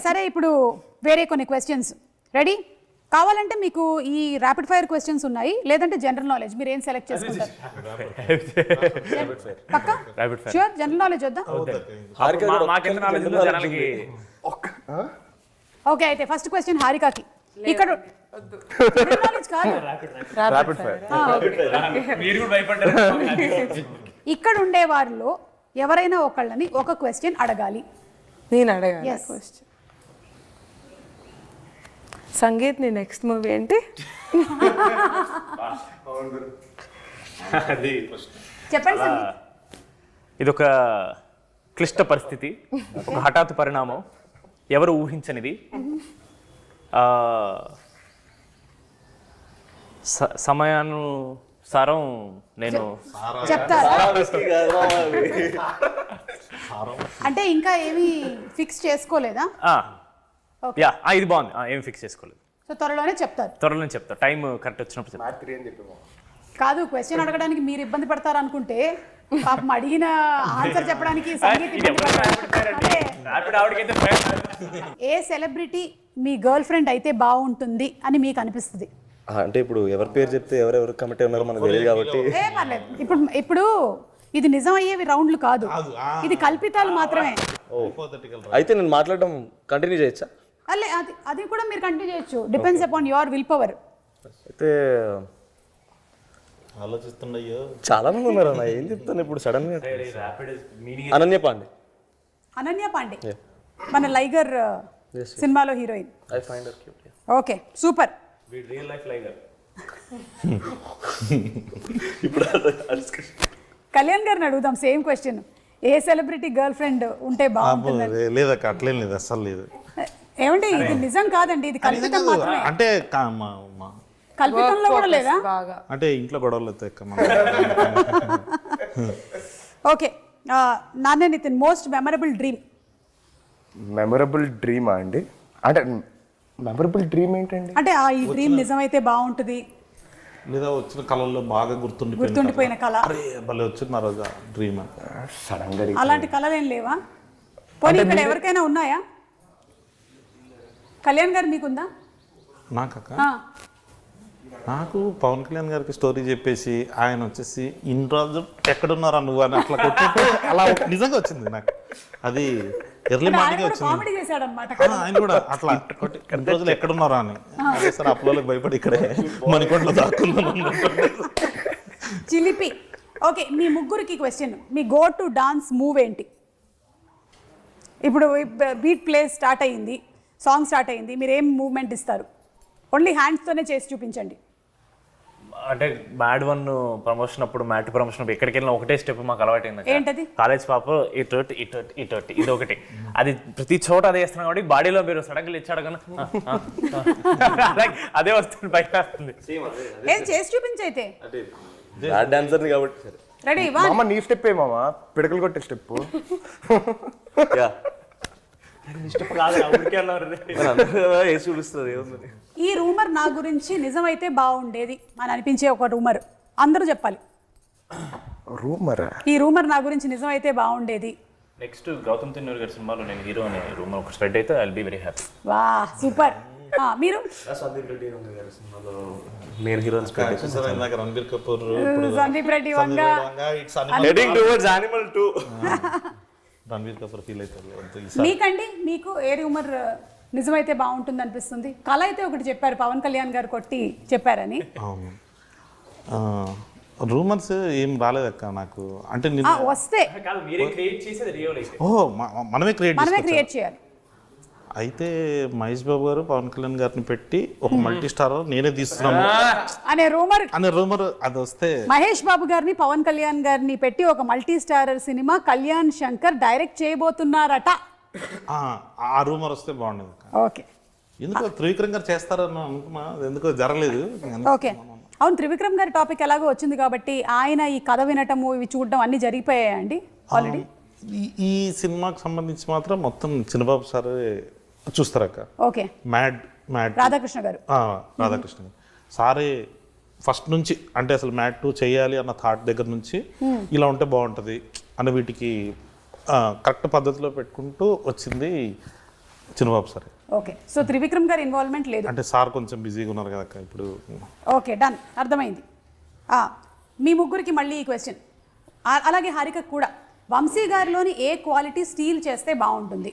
సరే ఇప్పుడు వేరే కొన్ని క్వశ్చన్స్ రెడీ కావాలంటే మీకు ఈ ర్యాపిడ్ ఫైర్ క్వశ్చన్స్ ఉన్నాయి లేదంటే జనరల్ నాలెడ్జ్ మీరు ఏం సెలెక్ట్ చేసుకుంటారు పక్కా ష్యూర్ జనరల్ నాలెడ్జ్ వద్దా ఓకే అయితే ఫస్ట్ క్వశ్చన్ హారికాకి ఇక్కడ జనరల్ నాలెడ్జ్ కాదు ఇక్కడ ఉండే వారిలో ఎవరైనా ఒకళ్ళని ఒక క్వశ్చన్ అడగాలి నేను అడగాలి క్వశ్చన్ సంగీత్ నీ నెక్స్ట్ మూవీ ఏంటి చెప్పండి సంగీత్ ఇదొక క్లిష్ట పరిస్థితి ఒక హఠాత్ పరిణామం ఎవరు ఊహించనిది సమయానుసారం నేను చెప్తారా అంటే ఇంకా ఏమీ ఫిక్స్ చేసుకోలేదా యా ఇది బాగుంది ఏమి ఫిక్స్ చేసుకోలేదు సో త్వరలోనే చెప్తా టైం కరెక్ట్ వచ్చినప్పుడు చెప్తా కాదు క్వశ్చన్ అడగడానికి మీరు ఇబ్బంది పడతారు అనుకుంటే పాపం అడిగిన ఆన్సర్ చెప్పడానికి సంగీత్ ఏ సెలబ్రిటీ మీ గర్ల్ ఫ్రెండ్ అయితే బాగుంటుంది అని మీకు అనిపిస్తుంది అంటే ఇప్పుడు ఎవరి పేరు చెప్తే ఎవరెవరు కమిటీ ఉన్నారో మనకు తెలియదు కాబట్టి పర్లేదు ఇప్పుడు ఇది నిజం అయ్యేవి రౌండ్లు కాదు ఇది కల్పితాలు మాత్రమే అయితే నేను మాట్లాడడం కంటిన్యూ చేయొచ్చా అది కూడా మీరు కంటిన్యూ చేయొచ్చు depends upon your will power అయితే ఆలోచిస్తున్నాయో చాలా మంది ఉన్నారు అన్న ఏం చెప్తాను ఇప్పుడు సడన్ గా అనన్య పాండే మన లైగర్ సినిమాలో heroine I find her cute okay super real life Liger ఇప్పుడు కళ్యాణ్ గారిని అడుగుదాం same question a celebrity girlfriend ఉంటే బాగుంటుంది లేదక్క అట్లేం లేదు అస్సలు లేదు ఏమంటే ఇది నిజం కాదండి ఇది కల్పితం మాత్రమే అంటే కల్పితంలో కూడా లేదా అంటే ఇంట్లో గొడవలు అవుతాయి ఓకే నాన్న నితిన్ మోస్ట్ మెమరబుల్ డ్రీమా అండి అంటే మెమరబుల్ డ్రీమ్ ఏంటండి అంటే ఈ డ్రీమ్ నిజమైతే బాగుంటుంది లేదా వచ్చిన కళల్లో బాగా గుర్తుండిపోయిన కళ భలే వచ్చింది ఆ రోజు డ్రీమ్ సడన్ గా అలాంటి కళలు ఏం లేవా పోనీ ఇక్కడ ఎవరికైనా ఉన్నాయా కళ్యాణ్ గారు మీకుందా నాకు పవన్ కళ్యాణ్ గారికి స్టోరీ చెప్పేసి ఆయన వచ్చేసి ఇన్ని రోజులు ఎక్కడున్నారా నువ్వు అని అట్లా కొట్టినట్టు అలా నిజంగా వచ్చింది నాకు అది ఎర్లీ మార్నింగ్ వచ్చింది ఆయన కూడా అట్లా ఇన్ని రోజులు ఎక్కడున్నారా అని సార్ అప్పులోకి భయపడి ఇక్కడే మణికొండలో దాక్కున్నాను చిలిపి ఓకే మీ ముగ్గురికి question me go to dance move ఏంటి ఇప్పుడు బీట్ ప్లే స్టార్ట్ అయ్యింది సాంగ్ స్టార్ట్ అయ్యింది మీరు ఏం మూవ్మెంట్ ఇస్తారు ఓన్లీ హ్యాండ్స్తోనే చేసి చూపించండి అంటే మ్యాడ్ వన్ ప్రమోషన్ అప్పుడు మ్యాట్ ప్రమోషన్ అప్పుడు ఎక్కడికి వెళ్ళినా ఒకటే స్టెప్ మాకు అలవాటైంది ఏంటది కాలేజ్ పాప ఇటు ఇది ఒకటి అది ప్రతి చోట అదే వేస్తున్నాం కాబట్టి బాడీలో మీరు సడన్గా ఇచ్చాడు కన్నా అదే వస్తుంది బయట వస్తుంది ఏం చేసి చూపించైతే డాన్సర్ కాబట్టి రెడీ మామ నీ స్టెప్ ఏ మామ పిడకలు కొట్టే స్టెప్ ఈ రూమర్ నా గురించి నిజమైతే బాగుండేది అని అనిపించే ఒక రూమర్ అందరూ చెప్పాలి ఈ రూమర్ నా గురించి నిజమైతే బాగుండేది నెక్స్ట్ గౌతమ్ తిన్నూరు గారి సినిమాలో నేను హీరో అనే రూమర్ ఒక స్ప్రెడ్ అయితే I will be very happy wow super మీరు నేను heroine Ranbir Kapoor Sandeep Reddy Vanga heading towards Animal 2 Ranbir Kapoor feel అవుతారు మీకండి మీకు ఏ రూమర్ నిజమైతే బాగుంటుంది అనిపిస్తుంది కళ అయితే ఒకటి చెప్పారు పవన్ కళ్యాణ్ గారు కొట్టి చెప్పారని అవును రూమర్స్ ఏం రాలేదక్క నాకు అంటే వస్తే మనమే క్రియేట్ చేయాలి అయితే మహేష్ బాబు గారు పవన్ కళ్యాణ్ గారిని పెట్టి ఒక మల్టీ స్టార్ నేనే తీస్తున్నాను అనే రూమర్ అది వస్తే మహేష్ బాబు గారిని పవన్ కళ్యాణ్ గారిని పెట్టి ఒక మల్టీ స్టారర్ సినిమా కళ్యాణ్ శంకర్ డైరెక్ట్ చేయబోతున్నారట ఆ రూమర్ వస్తే బాగుండేది ఓకే ఎందుకో త్రివిక్రమ్ గారు చేస్తారని అనుకున్నా ఎందుకో జరగలేదు ఓకే అవును త్రివిక్రమ్ గారి టాపిక్ ఎలాగో వచ్చింది కాబట్టి ఆయన ఈ కథ వినటము ఇవి చూడడం అన్ని జరిగిపోయాయండి ఆల్రెడీ ఈ సినిమాకి సంబంధించి మాత్రం మొత్తం చిన్నబాబు సార్ చూస్తారక్క ఓకే మ్యాడ్ రాధాకృష్ణ గారు సారే ఫస్ట్ నుంచి అంటే అసలు మ్యాడ్ 2 చేయాలి అన్న థాట్ దగ్గర నుంచి ఇలా ఉంటే బాగుంటుంది అన్న వీటికి కరెక్ట్ పద్ధతిలో పెట్టుకుంటూ వచ్చింది చిన్నబాబు సార్. ఓకే, సో త్రివిక్రమ్ గారి ఇన్వాల్వ్మెంట్ లేదు. అంటే సార్ కొంచెం బిజీగా ఉన్నారు కదా అక్క ఇప్పుడు. ఓకే, డన్, అర్థమైంది. మీ ముగ్గురికి మళ్ళీ ఈ క్వశ్చన్, అలాగే హారికకు కూడా. వంశీ గారిలోని ఏ క్వాలిటీ స్టీల్ చేస్తే బాగుంటుంది?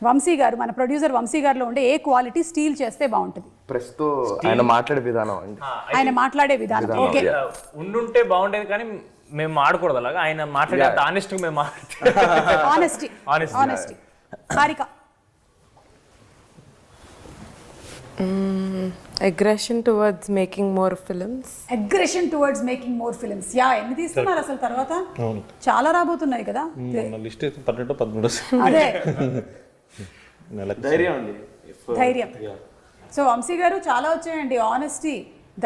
వంశీ గారు, మన ప్రొడ్యూసర్ వంశీ గారిలో ఉండే ఏ క్వాలిటీ స్టీల్ చేస్తే బాగుంటుంది? ప్రెస్తో ఆయన మాట్లాడే విధానం అండి. ఆయన మాట్లాడే విధానం. ఓకే, ఉండుంటే బాగుండేది కానీ మేము ఆడకూడదు అలాగా. ఆయన మాట్లాడే ఆనెస్ట్ మేము honesty. Harika? Aggression towards making more films. Aggression towards making more films. ఎన్ని తీస్తున్నారు అసలు తర్వాత? అవును, చాలా రాబోతున్నాయి కదా. లిస్ట్ అయితే 12-13. అదే ధైర్యం అండి. ధైర్యం. సో వంశీ గారు చాలా వచ్చాయండి. ఆనెస్టీ,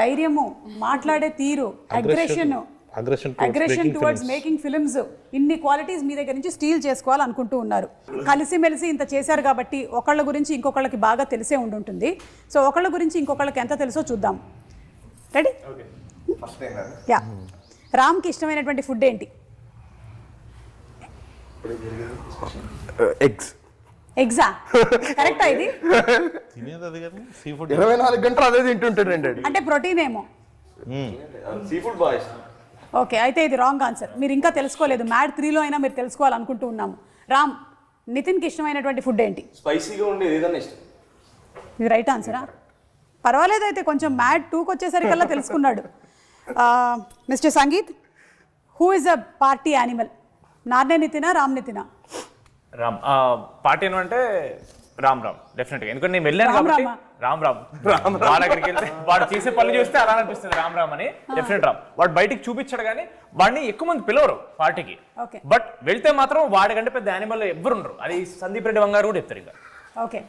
ధైర్యము, మాట్లాడే తీరు, అగ్రెషన్ టువర్డ్స్ మేకింగ్ ఫిల్మ్స్, ఇన్ని క్వాలిటీస్ మీ దగ్గర నుంచి స్టీల్ చేసుకోవాలనుకుంటూ ఉన్నారు. కలిసిమెలిసి ఇంత చేశారు కాబట్టి ఒకళ్ళ గురించి ఇంకొకళ్ళకి బాగా తెలిసే ఉంటుంది. సో ఒకళ్ళ గురించి ఇంకొకళ్ళకి ఎంత తెలుసో చూద్దాం. రెడీ? యా. రామ్కి ఇష్టమైనటువంటి ఫుడ్ ఏంటి? ఎగ్జా? కరెక్టా ఇది? తినేది అది కానీ సీ ఫుడ్ 24 గంటలు అదే తింటుంటాడండి. అంటే ప్రోటీన్ ఏమో. సీ ఫుడ్ బాగా ఇష్టం. ఓకే, అయితే ఇది రాంగ్ ఆన్సర్. మీరు ఇంకా తెలుసుకోలేదు. మ్యాడ్ 3లో అయినా మీరు తెలుసుకోవాలనుకుంటూ ఉన్నాము. రామ్, నితిన్కి ఇష్టమైనటువంటి ఫుడ్ ఏంటి? స్పైసీగా ఉండేది ఏదైనా ఇష్టం. ఇది రైట్ ఆన్సరా? పర్వాలేదు, అయితే కొంచెం మ్యాడ్ 2కి వచ్చేసరికల్లా తెలుసుకున్నాడు. Mister Sangeeth, who is a party animal? Narne నితినా, రామ్ నితినా? రామ్. పార్టీ అంటే రామ్ డెఫినెట్గా. ఎందుకంటే నేను వెళ్ళాను కాబట్టి రామ్ వాళ్ళ దగ్గరికి వెళ్తే వాడు చేసే పనులు చూస్తే అలా అనిపిస్తుంది రామ్ అని. డెఫినెట్ రామ్. వాడు బయటికి చూపించాడు కానీ వాడిని ఎక్కువ మంది పిలవరు పార్టీకి. బట్ వెళ్తే మాత్రం వాడికంటే పెద్ద యానిమల్ ఎవ్వరు ఉండరు. అది సందీప్ రెడ్డి వంగారు కూడా చెప్తారు. ఇంకా ఓకే,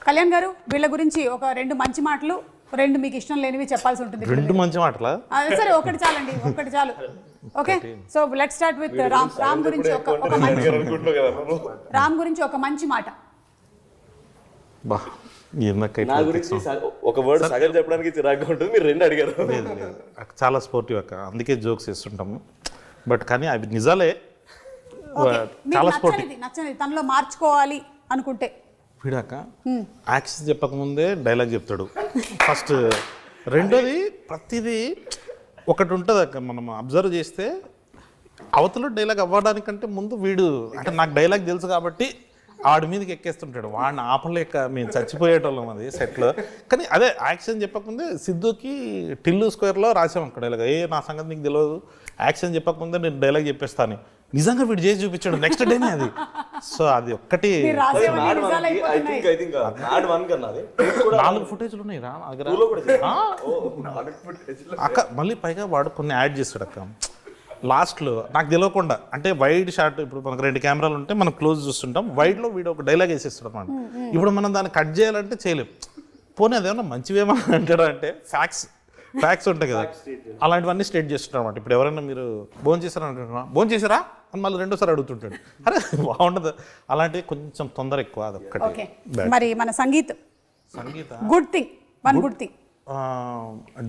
కళ్యాణ్ గారు, వీళ్ళ గురించి ఒక 2 మంచి మాటలు, 2 మీకు ఇష్టం లేనివి చెప్పాల్సి ఉంటుంది. 2 మంచి మాటలా? సరే, ఒకటి చాలండి, ఒకటి చాలు. Okay, so let's start with Ram గురించి రామ్ గురించి ఒక మంచి మాట. బా, నా గురించి ఒక వర్డ్ సగం చెప్పడానికి చిరాగ్గా ఉంటుంది. మీరు 2 అడిగారు. చాలా స్పోర్టివ్ అక్క, అందుకే జోక్స్ చేస్తుంటాము. బట్ కానీ అవి నిజాలే. చాలా స్పోర్టివ్. నచ్చనిది తనలో మార్చుకోవాలి అనుకుంటే? వీడాక యాక్షన్ చెప్పకముందే డైలాగ్ చెప్తాడు ఫస్ట్. రెండోది, ప్రతిదీ ఒకటి ఉంటుంది అక్క, మనం అబ్జర్వ్ చేస్తే అవతల డైలాగ్ అవ్వడానికంటే ముందు వీడు, అంటే నాకు డైలాగ్ తెలుసు కాబట్టి ఆడి మీదకి ఎక్కేస్తుంటాడు. వాడిని ఆపలేక మేము చచ్చిపోయేటోళ్ళం అది సెట్లో. కానీ అదే యాక్షన్ చెప్పకముందే సిద్ధుకి టిల్లు స్క్వేర్లో రాసాం అక్కడ డైలాగ్. నా సంగతి నీకు తెలియదు, యాక్షన్ చెప్పకముందే నేను డైలాగ్ చెప్పేస్తాను. నిజంగా వీడు చేసి చూపించాడు నెక్స్ట్ డేనే అది. సో అది ఒక్కటి. 4 ఫుటేజ్లు ఉన్నాయి రా అక్క. మళ్ళీ పైగా వాడు కొన్ని యాడ్ చేస్తాడు అక్క లాస్ట్లో, నాకు తెలియకుండా. అంటే వైడ్ షాట్, ఇప్పుడు మనకు 2 కెమెరాలు ఉంటే మనం క్లోజ్ చూస్తుంటాం, వైడ్లో వీడు ఒక డైలాగ్ వేసేస్తాడు అన్నమాట. ఇప్పుడు మనం దాన్ని కట్ చేయాలంటే చేయలేం. పోనీ అదేమన్నా మంచివేమో అంటాడు అంటే ఫ్యాక్ట్స్ ఉంటాయి కదా, అలాంటివన్నీ స్టేట్ చేస్తుంటారు అనమాట. ఇప్పుడు ఎవరైనా మీరు భోజనం చేశారా అంటున్నా, భోజనం చేశారా అని మళ్ళీ 2సారి అడుగుతుంటాడు. అరే బాగుండదు, అలాంటివి కొంచెం తొందర ఎక్కువ. అదొక్కటి. మరి మన Sangeeth good thing, one good thing,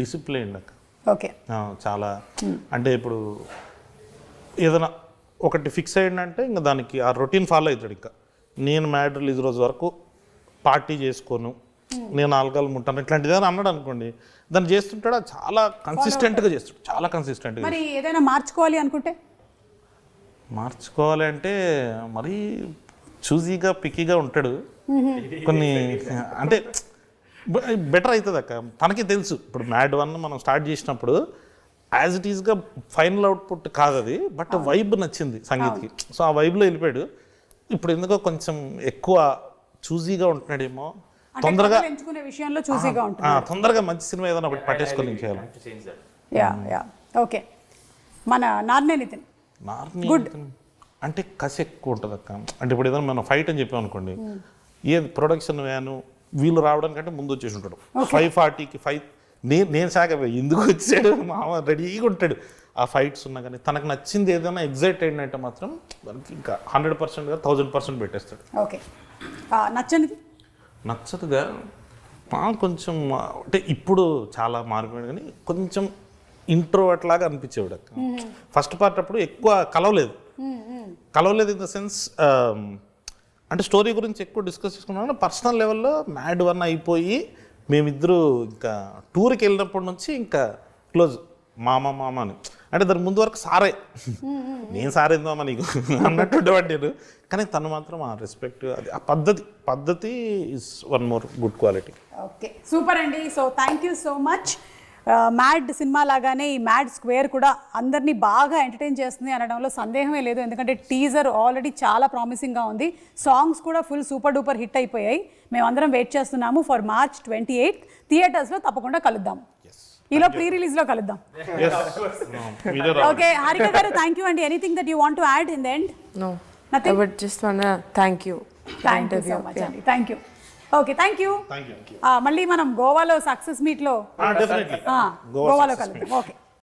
discipline అక్క. ఓకే, చాలా. అంటే ఇప్పుడు ఏదైనా ఒకటి ఫిక్స్ అయ్యిందంటే ఇంకా దానికి ఆ రొటీన్ ఫాలో అవుతాడు. ఇంకా నేను మ్యాడ్ రిలీజ్ రోజు వరకు పార్టీ చేసుకోను, నేను ఆల్కహాల్ ముట్టాను, ఇట్లాంటిది ఏదైనా అన్నాడు అనుకోండి, దాన్ని చేస్తుంటాడు. చాలా కన్సిస్టెంట్గా చేస్తాడు, చాలా కన్సిస్టెంట్గా. మరి ఏదైనా మార్చుకోవాలి అనుకుంటే? మార్చుకోవాలి అంటే మరీ చూజీగా పిక్కీగా ఉంటాడు. కొన్ని అంటే బెటర్ అవుతుంది అక్క, తనకి తెలుసు. ఇప్పుడు మ్యాడ్ 1 మనం స్టార్ట్ చేసినప్పుడు యాజ్ ఇట్ ఈస్గా ఫైనల్ అవుట్పుట్ కాదు అది, బట్ వైబ్ నచ్చింది సంగీత్కి. సో ఆ వైబ్లో వెళ్ళిపోయాడు. ఇప్పుడు ఎందుకో కొంచెం ఎక్కువ చూజీగా ఉంటున్నాడేమో, తొందరగా ఎంచుకునే విషయంలో చూసీగా ఉంటుంది. తొందరగా మంచి సినిమా ఏదైనా ఒకటి పట్టేసుకొని చేయాలి. ఓకే, మన నార్నే నితిన్ గుడ్ అంటే కసి ఎక్కువ ఉంటుంది అక్క. అంటే ఇప్పుడు ఏదైనా మనం ఫైట్ అని చెప్పాం అనుకోండి, ఏది ప్రొడక్షన్ వ్యాను వీళ్ళు రావడానికంటే ముందు వచ్చేసి ఉంటాడు. 5:40కి నేను శాఖ ఎందుకు వచ్చాడు మామ రెడీగా ఉంటాడు. ఆ ఫైట్స్ ఉన్నా కానీ తనకు నచ్చింది ఏదైనా ఎగ్జైట్ అయిందంటే మాత్రం దానికి ఇంకా 100%గా 1000% పెట్టేస్తాడు. ఓకే, నచ్చదుగా కొంచెం అంటే ఇప్పుడు చాలా మారిపోయాడు కానీ కొంచెం ఇంట్రోవర్ట్ లాగా అనిపించేవాడు అక్క. ఫస్ట్ పార్ట్ అప్పుడు ఎక్కువ కలవలేదు ఇన్ ద సెన్స్ అంటే స్టోరీ గురించి ఎక్కువ డిస్కస్ చేసుకున్నాం. పర్సనల్ లెవెల్లో మ్యాడ్ 1 అయిపోయి మేమిద్దరు ఇంకా టూర్కి వెళ్ళినప్పటి నుంచి ఇంకా క్లోజ్ మామ అని. అంటే దాని ముందు వరకు సారే, నేను సారేందామా నీకు అన్నట్టు ఉండేవాడు నేను. కానీ తను మాత్రం ఆ రెస్పెక్ట్, అది ఆ పద్ధతి is one more good quality. Okay, super అండి. So thank you so much. Mad సినిమా లాగానే ఈ మ్యాడ్ స్క్వేర్ కూడా అందరినీ బాగా ఎంటర్టైన్ చేస్తుంది అనడంలో సందేహమే లేదు. ఎందుకంటే టీజర్ ఆల్రెడీ చాలా ప్రామిసింగ్గా ఉంది, సాంగ్స్ కూడా ఫుల్ సూపర్ డూపర్ హిట్ అయిపోయాయి. మేమందరం వెయిట్ చేస్తున్నాము ఫర్ March 28 థియేటర్స్లో. తప్పకుండా కలుద్దాం, ఈలో ప్రీ రిలీజ్లో కలుద్దాం. ఓకే హారిక గారు, థ్యాంక్ యూ అండి. Anything that you want to add in the end? No. Nothing? I would just wanna thank you. Thank you so much అండి. Thank you. Okay, thank you. మళ్ళీ మనం గోవాలో సక్సెస్ మీట్లో definitely గోవాలో కలుద్దాం. Okay.